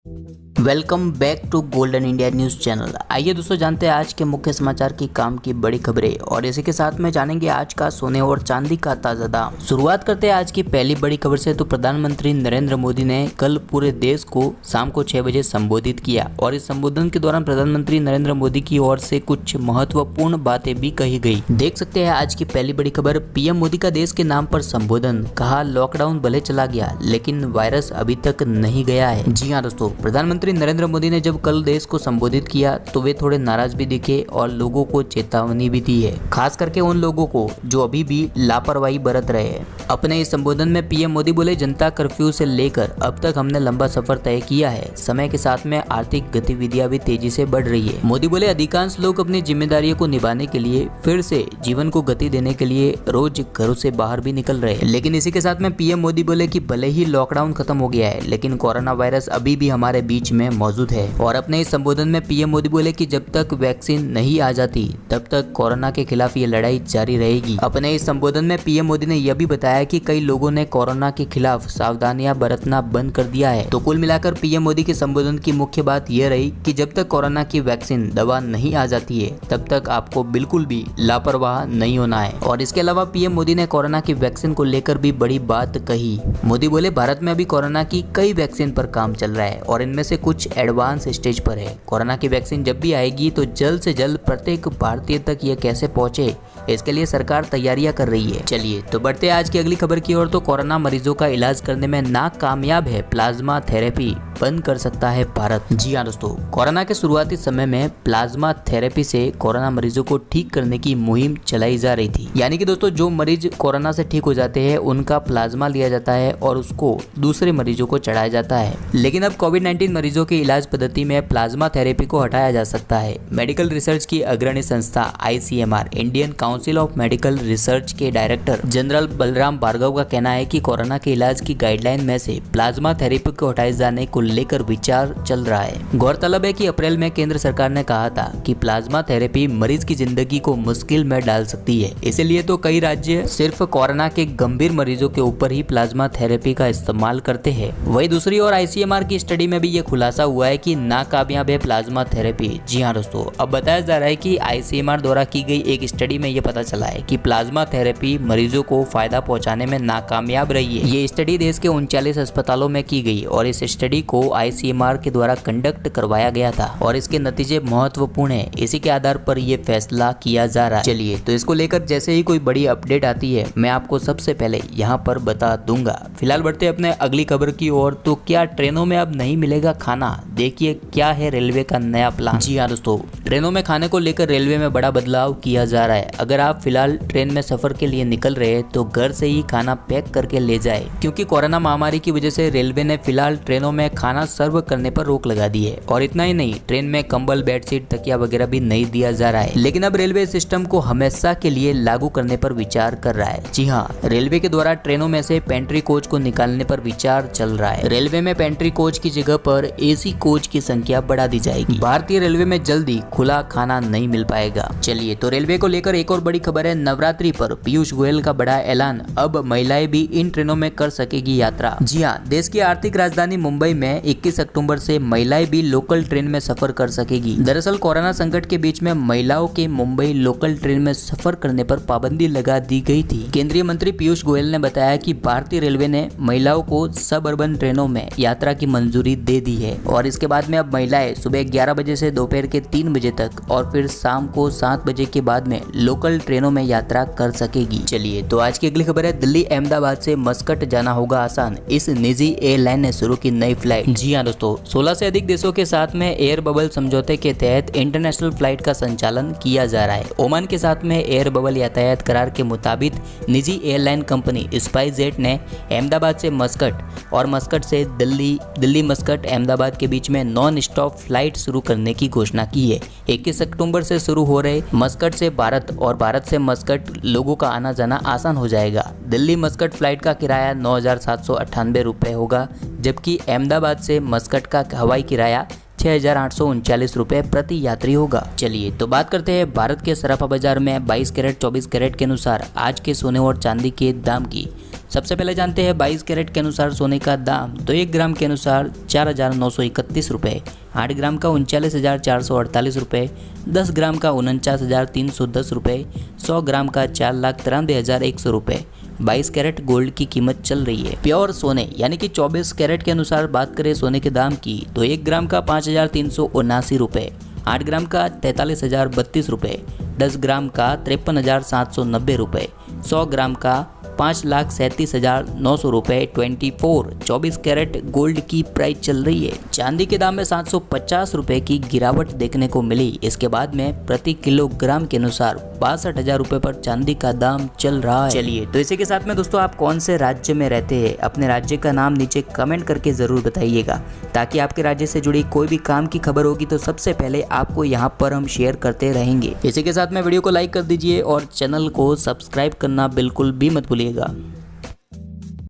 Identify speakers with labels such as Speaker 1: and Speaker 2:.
Speaker 1: Welcome back to Golden India News channel. आइए दोस्तों जानते हैं आज के मुख्य समाचार की काम की बड़ी खबरें और इसी के साथ में जानेंगे आज का सोने और चांदी का ताजा दाम। शुरुआत करते हैं आज की पहली बड़ी खबर से। तो प्रधानमंत्री नरेंद्र मोदी ने कल पूरे देश को शाम को 6 बजे संबोधित किया और इस संबोधन के दौरान प्रधानमंत्री नरेंद्र मोदी की ओर से कुछ महत्वपूर्ण बातें भी कही गई। देख सकते हैं आज की पहली बड़ी खबर। पीएम मोदी का देश के नाम पर संबोधन। कहा लॉकडाउन भले चला गया लेकिन वायरस अभी तक नहीं गया है। जी हाँ दोस्तों, प्रधानमंत्री नरेंद्र मोदी ने जब कल देश को संबोधित किया तो वे थोड़े नाराज भी दिखे और लोगों को चेतावनी भी दी है, खास करके उन लोगों को जो अभी भी लापरवाही बरत रहे हैं। अपने इस संबोधन में पीएम मोदी बोले, जनता कर्फ्यू से लेकर अब तक हमने लंबा सफर तय किया है। समय के साथ में आर्थिक गतिविधियां भी तेजी से बढ़ रही है। मोदी बोले, अधिकांश लोग अपनी जिम्मेदारियों को निभाने के लिए फिर से जीवन को गति देने के लिए रोज घरों से बाहर भी निकल रहे हैं। लेकिन इसी के साथ में पीएम मोदी बोले कि भले ही लॉकडाउन खत्म हो गया है लेकिन कोरोना वायरस अभी भी हमारे बीच में मौजूद है। और अपने इस संबोधन में पीएम मोदी बोले कि जब तक वैक्सीन नहीं आ जाती तब तक कोरोना के खिलाफ ये लड़ाई जारी रहेगी। अपने इस संबोधन में पीएम मोदी ने यह भी बताया कि कई लोगों ने कोरोना के खिलाफ सावधानियां बरतना बंद कर दिया है। तो कुल मिलाकर पीएम मोदी के संबोधन की मुख्य बात यह रही कि जब तक कोरोना की वैक्सीन दवा नहीं आ जाती है तब तक आपको बिल्कुल भी लापरवाह नहीं होना है। और इसके अलावा पीएम मोदी ने कोरोना की वैक्सीन को लेकर भी बड़ी बात कही। मोदी बोले, भारत में अभी कोरोना की कई वैक्सीन पर काम चल रहा है और इनमें से कुछ एडवांस स्टेज पर है। कोरोना की वैक्सीन जब भी आएगी तो जल्द से जल्द प्रत्येक भारतीय तक ये कैसे पहुंचे इसके लिए सरकार तैयारियां कर रही है। चलिए तो बढ़ते हैं आज की अगली खबर की ओर। तो कोरोना मरीजों का इलाज करने में नाकामयाब है प्लाज्मा थेरेपी, बंद कर सकता है भारत। जी हाँ दोस्तों, कोरोना के शुरुआती समय में प्लाज्मा थेरेपी से कोरोना मरीजों को ठीक करने की मुहिम चलाई जा रही थी। यानी कि दोस्तों जो मरीज कोरोना से ठीक हो जाते हैं उनका प्लाज्मा लिया जाता है और उसको दूसरे मरीजों को चढ़ाया जाता है। लेकिन अब कोविड-19 मरीजों की इलाज पद्धति में प्लाज्मा थेरेपी को हटाया जा सकता है। मेडिकल रिसर्च की अग्रणी संस्था ICMR Indian council of medical research के डायरेक्टर जनरल बलराम भार्गव का कहना है कि कोरोना के इलाज की गाइडलाइन में से प्लाज्मा थेरेपी को हटाए जाने को लेकर विचार चल रहा है। गौरतलब है कि अप्रैल में केंद्र सरकार ने कहा था कि प्लाज्मा थेरेपी मरीज की जिंदगी को मुश्किल में डाल सकती है। इसीलिए तो कई राज्य सिर्फ कोरोना के गंभीर मरीजों के ऊपर ही प्लाज्मा थेरेपी का इस्तेमाल करते हैं। वहीं दूसरी ओर ICMR की स्टडी में भी ये खुलासा हुआ है कि नाकामयाब है प्लाज्मा थेरेपी। जी हाँ दोस्तों, अब बताया जा रहा है कि ICMR द्वारा की गई एक स्टडी में ये पता चला है कि प्लाज्मा थेरेपी मरीजों को फायदा पहुंचाने में नाकामयाब रही है। ये स्टडी देश के 39 अस्पतालों में की गई और इस स्टडी को ICMR के द्वारा कंडक्ट करवाया गया था और इसके नतीजे महत्वपूर्ण है। इसी के आधार पर यह फैसला किया जा रहा है। चलिए तो इसको लेकर जैसे ही कोई बड़ी अपडेट आती है मैं आपको सबसे पहले यहाँ पर बता दूंगा। फिलहाल बढ़ते अपने अगली खबर की ओर। तो क्या ट्रेनों में अब नहीं मिलेगा खाना? देखिए क्या है रेलवे का नया प्लान। जी हाँ दोस्तों, ट्रेनों में खाने को लेकर रेलवे में बड़ा बदलाव किया जा रहा है। अगर आप फिलहाल ट्रेन में सफर के लिए निकल रहे हैं तो घर से ही खाना पैक करके ले जाए, क्योंकि कोरोना महामारी की वजह से रेलवे ने फिलहाल ट्रेनों में खाना सर्व करने पर रोक लगा दी है। और इतना ही नहीं, ट्रेन में कंबल, बेडशीट, तकिया वगैरह भी नहीं दिया जा रहा है। लेकिन अब रेलवे सिस्टम को हमेशा के लिए लागू करने पर विचार कर रहा है। जी हाँ, रेलवे के द्वारा ट्रेनों में से पेंट्री कोच को निकालने पर विचार चल रहा है। रेलवे में पेंट्री कोच की जगह पर AC कोच की संख्या बढ़ा दी जाएगी। भारतीय रेलवे में जल्दी खुला खाना नहीं मिल पाएगा। चलिए तो रेलवे को लेकर एक और बड़ी खबर है। नवरात्रि पर पीयूष गोयल का बड़ा ऐलान, अब महिलाएं भी इन ट्रेनों में कर सकेगी यात्रा। जी हाँ, देश की आर्थिक राजधानी मुंबई में 21 अक्टूबर से महिलाएं भी लोकल ट्रेन में सफर कर सकेगी। दरअसल कोरोना संकट के बीच में महिलाओं के मुंबई लोकल ट्रेन में सफर करने पर पाबंदी लगा दी गई थी। केंद्रीय मंत्री पीयूष गोयल ने बताया कि भारतीय रेलवे ने महिलाओं को सब अर्बन ट्रेनों में यात्रा की मंजूरी दे दी है और इसके बाद में अब महिलाएं सुबह 11 बजे से दोपहर के 3 बजे तक और फिर शाम को 7 बजे के बाद में लोकल ट्रेनों में यात्रा कर सकेगी। चलिए तो आज की अगली खबर है। दिल्ली अहमदाबाद से मस्कट जाना होगा आसान, इस निजी एयरलाइन ने शुरू की नई फ्लाइट। जी हाँ दोस्तों, 16 से अधिक देशों के साथ में एयर बबल समझौते के तहत इंटरनेशनल फ्लाइट का संचालन किया जा रहा है। ओमान के साथ में एयर बबल यातायात करार के मुताबिक निजी एयरलाइन कंपनी स्पाइसजेट ने अहमदाबाद से मस्कट और मस्कट से दिल्ली मस्कट अहमदाबाद के बीच में नॉन स्टॉप फ्लाइट शुरू करने की घोषणा की है। 21 अक्टूबर से शुरू हो रहे मस्कट से भारत और भारत से मस्कट लोगों का आना जाना आसान हो जाएगा। दिल्ली मस्कट फ्लाइट का किराया 9,798 रुपये होगा, जबकि अहमदाबाद से मस्कट का हवाई किराया ₹6,839 प्रति यात्री होगा। चलिए तो बात करते हैं भारत के सराफा बाजार में 22 कैरेट 24 कैरेट के अनुसार आज के सोने और चांदी के दाम की। सबसे पहले जानते हैं 22 कैरेट के अनुसार सोने का दाम। तो 1 ग्राम के अनुसार 4,931 रुपये, 8 ग्राम का 39,448 रुपये, 10 ग्राम का 49,310 रुपये, 100 ग्राम का 4,93,100 रुपये 22 कैरेट गोल्ड की कीमत चल रही है। प्योर सोने यानी कि 24 कैरेट के अनुसार बात करें सोने के दाम की तो 1 ग्राम का 5,379 रुपये, 8 ग्राम का 43,032 रुपये, 10 ग्राम का 53,790 रुपये, 100 ग्राम का 5,37,900 रुपये 24 कैरेट गोल्ड की प्राइस चल रही है। चांदी के दाम में 750 रुपये की गिरावट देखने को मिली। इसके बाद में प्रति किलोग्राम के अनुसार 62,000 रुपये पर चांदी का दाम चल रहा है। चलिए तो इसी के साथ में दोस्तों आप कौन से राज्य में रहते हैं, अपने राज्य का नाम नीचे कमेंट करके जरूर बताइएगा, ताकि आपके राज्य से जुड़ी कोई भी काम की खबर होगी तो सबसे पहले आपको यहाँ पर हम शेयर करते रहेंगे। इसी के साथ में वीडियो को लाइक कर दीजिए और चैनल को सब्सक्राइब करना बिल्कुल भी मत भूलिएगा।